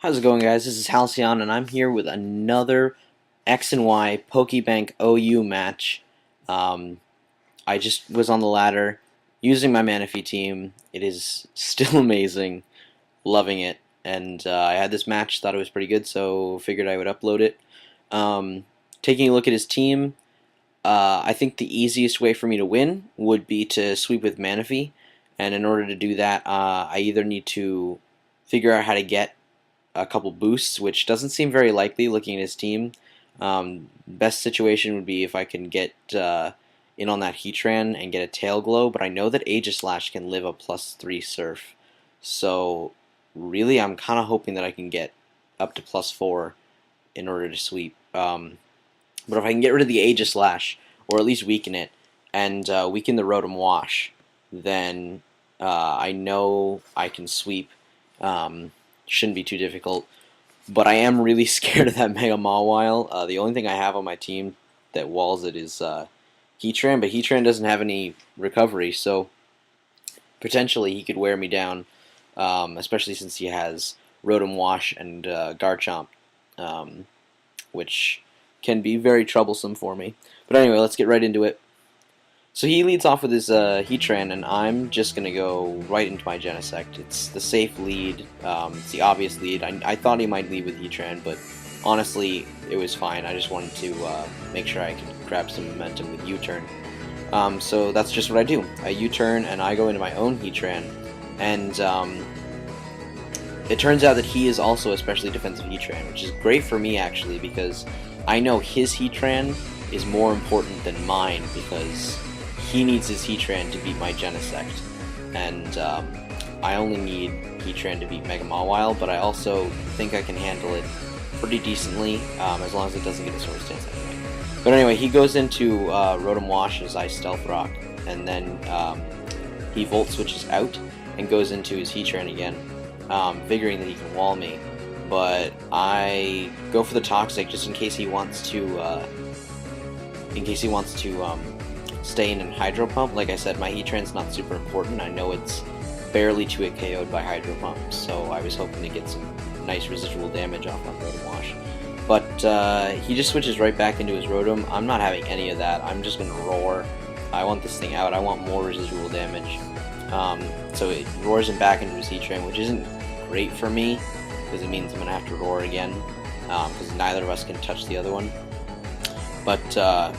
How's it going, guys? This is Halcyon, and I'm here with another X and Y Pokebank OU match. Um, I just was on the ladder using my Manaphy team. It is still amazing, loving it. And I had this match, thought it was pretty good, so figured I would upload it. Um, Taking a look at his team, I think the easiest way for me to win would be to sweep with Manaphy. And in order to do that, I either need to figure out how to get a couple boosts, which doesn't seem very likely looking at his team. Best situation would be if I can get in on that Heatran and get a Tail Glow, but I know that Aegislash can live a +3 Surf. So really I'm kind of hoping that I can get up to +4 in order to sweep. But if I can get rid of the Aegislash, or at least weaken it, and weaken the Rotom Wash, then I know I can sweep. Shouldn't be too difficult. But I am really scared of that Mega Mawile. The only thing I have on my team that walls it is Heatran, but Heatran doesn't have any recovery, so potentially he could wear me down, especially since he has Rotom Wash and Garchomp, which can be very troublesome for me. But anyway, let's get right into it. So he leads off with his Heatran, and I'm just going to go right into my Genesect. It's the safe lead, it's the obvious lead. I thought he might lead with Heatran, but honestly, it was fine. I just wanted to make sure I could grab some momentum with U-turn. So that's just what I do. I U-turn, and I go into my own Heatran, and it turns out that he is also a specially defensive Heatran, which is great for me, actually, because I know his Heatran is more important than mine, because he needs his Heatran to beat my Genesect, and I only need Heatran to beat Mega Mawile, but I also think I can handle it pretty decently, as long as it doesn't get a Swords Dance anyway. But anyway, he goes into Rotom Wash as I Stealth Rock, and then he Volt Switches out and goes into his Heatran again, figuring that he can wall me. But I go for the Toxic just in case he wants to stay in and Hydro Pump. Like I said, my Heatran's not super important. I know it's barely 2-hit KO'd by Hydro Pump, so I was hoping to get some nice residual damage off on Rotom Wash. But he just switches right back into his Rotom. I'm not having any of that. I'm just going to Roar. I want this thing out. I want more residual damage. So it roars him back into his Heatran, which isn't great for me, because it means I'm going to have to Roar again, because neither of us can touch the other one. But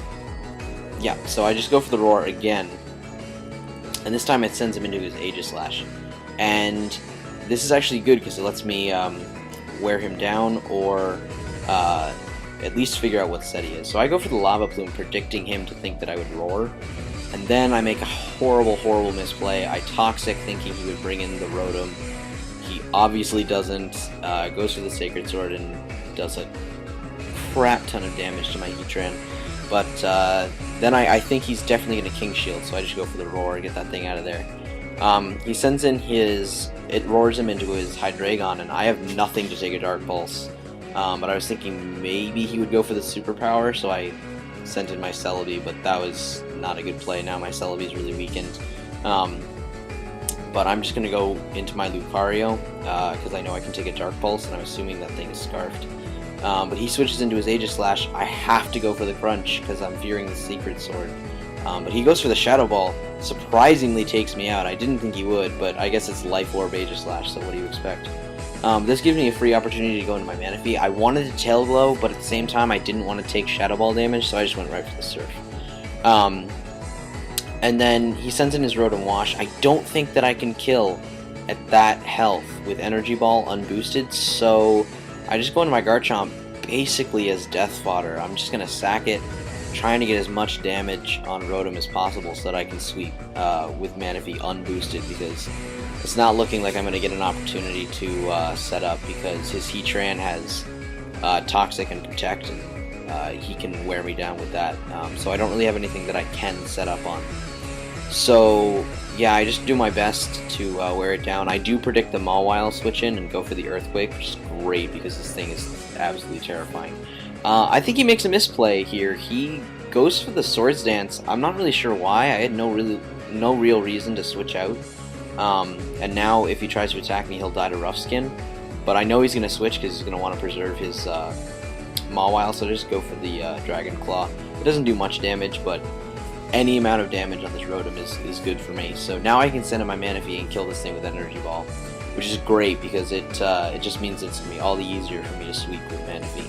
yeah, so I just go for the Roar again, and this time it sends him into his Aegislash. And this is actually good because it lets me wear him down, or at least figure out what set he is. So I go for the Lava Plume, predicting him to think that I would Roar, and then I make a horrible, horrible misplay. I Toxic, thinking he would bring in the Rotom. He obviously doesn't, goes for the Sacred Sword and does a crap ton of damage to my Heatran. But then I think he's definitely going to King Shield, so I just go for the Roar and get that thing out of there. He sends in his... It roars him into his Hydreigon, and I have nothing to take a Dark Pulse. But I was thinking maybe he would go for the Superpower, so I sent in my Celebi, but that was not a good play. Now my Celebi is really weakened. But I'm just going to go into my Lucario, because I know I can take a Dark Pulse, and I'm assuming that thing is Scarfed. But he switches into his Aegislash. I have to go for the Crunch, because I'm fearing the Secret Sword. But he goes for the Shadow Ball. Surprisingly takes me out. I didn't think he would, but I guess it's Life Orb Aegislash, so what do you expect? This gives me a free opportunity to go into my Manaphy. I wanted to Tail Glow, but at the same time I didn't want to take Shadow Ball damage, so I just went right for the Surf. And then he sends in his Rotom Wash. I don't think that I can kill at that health with Energy Ball unboosted, so I just go into my Garchomp basically as death fodder. I'm just going to sack it, trying to get as much damage on Rotom as possible so that I can sweep with Manaphy unboosted, because it's not looking like I'm going to get an opportunity to set up, because his Heatran has Toxic and Protect, and he can wear me down with that. So I don't really have anything that I can set up on. So yeah, I just do my best to wear it down. I do predict the Mawile switch in and go for the Earthquake, which is great because this thing is absolutely terrifying. I think he makes a misplay here. He goes for the Swords Dance. I'm not really sure why. I had no real reason to switch out. And now if he tries to attack me, he'll die to Rough Skin. but I know he's going to switch because he's going to want to preserve his Mawile, so just go for the Dragon Claw. It doesn't do much damage, but any amount of damage on this Rotom is good for me. So now I can send in my Manaphy and kill this thing with Energy Ball, which is great because it just means it's going to be all the easier for me to sweep with Manaphy.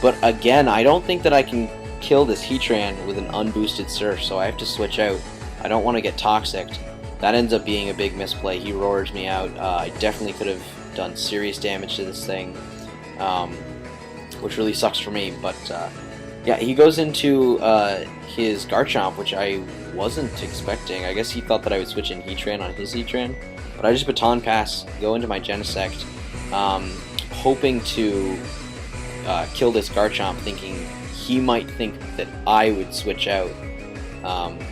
But again, I don't think that I can kill this Heatran with an unboosted Surf, so I have to switch out. I don't want to get Toxicked. That ends up being a big misplay. He roars me out. I definitely could have done serious damage to this thing, which really sucks for me. But yeah, he goes into his Garchomp, which I wasn't expecting. I guess he thought that I would switch in Heatran on his Heatran, but I just Baton Pass, go into my Genesect, hoping to kill this Garchomp, thinking he might think that I would switch out,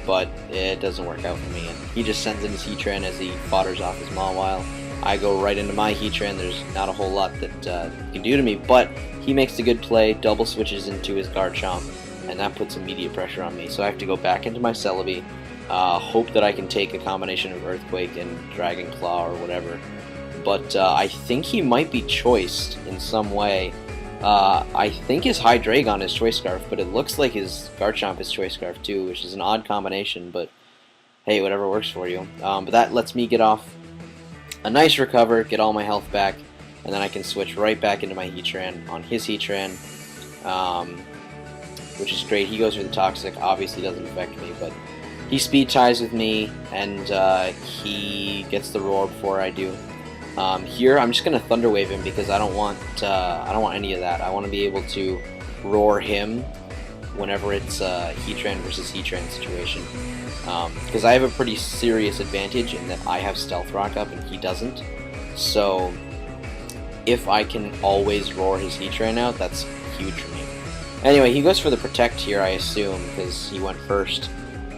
but it doesn't work out for me, and he just sends in his Heatran as he fodders off his Mawile. I go right into my Heatran. There's not a whole lot that he can do to me, but he makes a good play, double switches into his Garchomp, and that puts immediate pressure on me. So I have to go back into my Celebi, hope that I can take a combination of Earthquake and Dragon Claw or whatever. But I think he might be choiced in some way. I think his Hydreigon is Choice Scarf, but it looks like his Garchomp is Choice Scarf too, which is an odd combination, but hey, whatever works for you. But that lets me get off a nice recover, get all my health back, and then I can switch right back into my Heatran on his Heatran, which is great. He goes for the Toxic, obviously doesn't affect me, but he speed ties with me, and he gets the Roar before I do. Here, I'm just gonna Thunder Wave him because I don't want any of that. I want to be able to roar him whenever it's Heatran versus Heatran situation, because I have a pretty serious advantage in that I have Stealth Rock up and he doesn't. So if I can always roar his Heatran out, that's huge for me. Anyway, he goes for the Protect here, I assume, because he went first.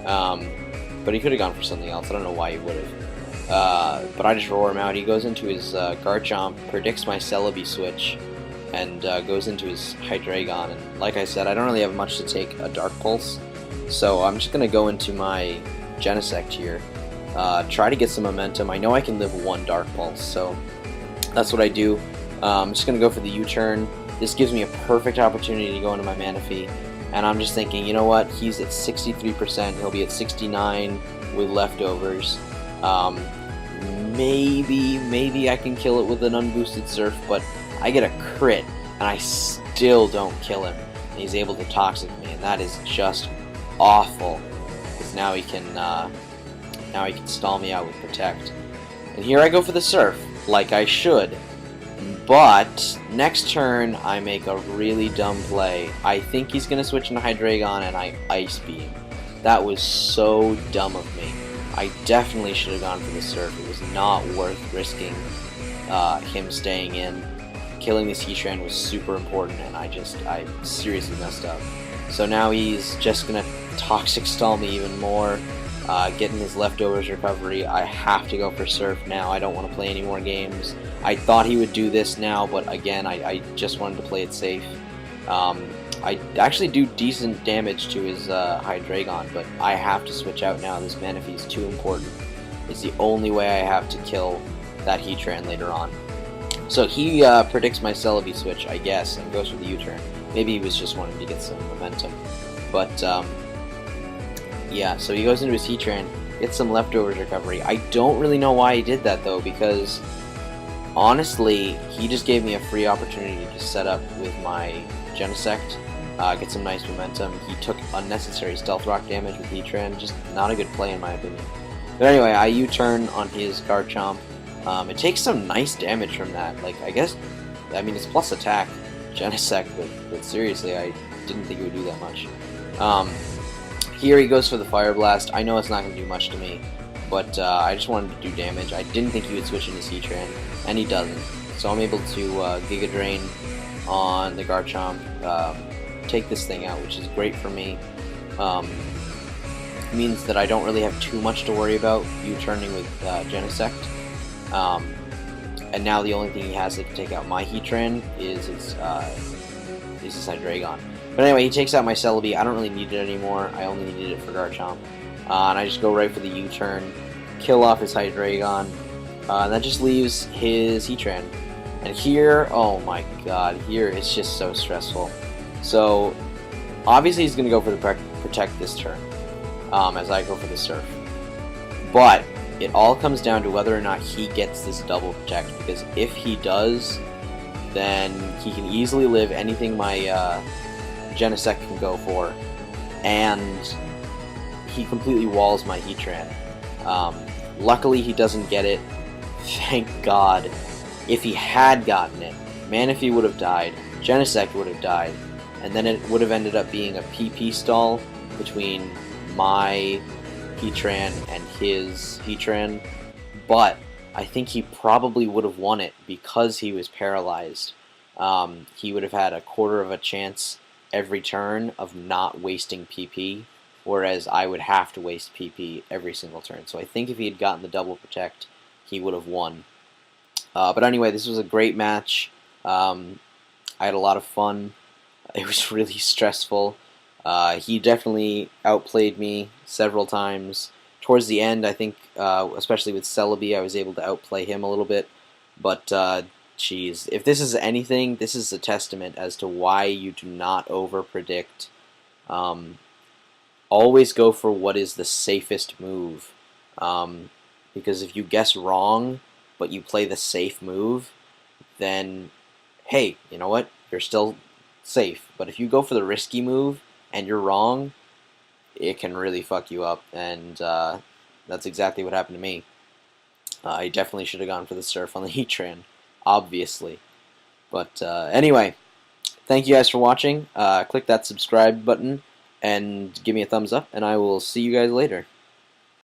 But he could have gone for something else. I don't know why he would have. But I just roar him out. He goes into his Garchomp, predicts my Celebi switch, and goes into his Hydreigon. And like I said, I don't really have much to take a Dark Pulse, so I'm just going to go into my Genesect here, try to get some momentum. I know I can live one Dark Pulse, so that's what I do. I'm just going to go for the U-turn. This gives me a perfect opportunity to go into my Manaphy, and I'm just thinking, you know what, he's at 63%, he'll be at 69 with leftovers. Maybe I can kill it with an unboosted Surf, but I get a crit, and I still don't kill him. And he's able to Toxic me, and that is just awful, because now he can stall me out with Protect. And here I go for the Surf, like I should. But next turn, I make a really dumb play. I think he's going to switch into Hydreigon, and I Ice Beam. That was so dumb of me. I definitely should have gone for the Surf. It was not worth risking him staying in. Killing this Heatran was super important, and I seriously messed up. So now he's just going to Toxic Stall me even more, getting his leftovers recovery. I have to go for Surf now. I don't want to play any more games. I thought he would do this now, but again, I just wanted to play it safe. I actually do decent damage to his Hydreigon, but I have to switch out now. This Manaphy is too important. It's the only way I have to kill that Heatran later on. So he predicts my Celebi switch, I guess, and goes for the U-turn. Maybe he was just wanting to get some momentum. But, yeah, so he goes into his Heatran, gets some leftovers recovery. I don't really know why he did that, though, because honestly, he just gave me a free opportunity to set up with my Genesect, get some nice momentum. He took unnecessary Stealth Rock damage with Heatran, just not a good play in my opinion. But anyway, I U-turn on his Garchomp. It takes some nice damage from that. Like, I mean, it's plus attack, Genesect, but seriously, I didn't think it would do that much. Here he goes for the Fire Blast. I know it's not going to do much to me, but I just wanted to do damage. I didn't think he would switch into Heatran, and he doesn't. So I'm able to Giga Drain on the Garchomp, take this thing out, which is great for me. Means that I don't really have too much to worry about U-turning with Genesect. And now the only thing he has that can take out my Heatran is his Hydreigon. But anyway, he takes out my Celebi. I don't really need it anymore. I only needed it for Garchomp. And I just go right for the U-turn, kill off his Hydreigon, and that just leaves his Heatran. And here, oh my god, here it's just so stressful. So, obviously he's going to go for the protect this turn, as I go for the surf. But, it all comes down to whether or not he gets this double protect, because if he does, then he can easily live anything my Genesect can go for, and he completely walls my Heatran. Luckily he doesn't get it, thank God. If he had gotten it, Manaphy would have died, Genesect would have died, and then it would have ended up being a PP stall between my Heatran and his Heatran, but I think he probably would have won it because he was paralyzed. He would have had a quarter of a chance every turn of not wasting PP, whereas I would have to waste PP every single turn. So I think if he had gotten the double protect, he would have won. But anyway, this was a great match. I had a lot of fun. It was really stressful. He definitely outplayed me several times. Towards the end, I think, especially with Celebi, I was able to outplay him a little bit. But, geez, if this is anything, this is a testament as to why you do not over-predict. Always go for what is the safest move. Because if you guess wrong, but you play the safe move, then, hey, you know what? You're still safe. But if you go for the risky move and you're wrong, it can really fuck you up, and that's exactly what happened to me. I definitely should have gone for the Surf on the Heatran, obviously. But anyway, thank you guys for watching. Click that subscribe button and give me a thumbs up, and I will see you guys later.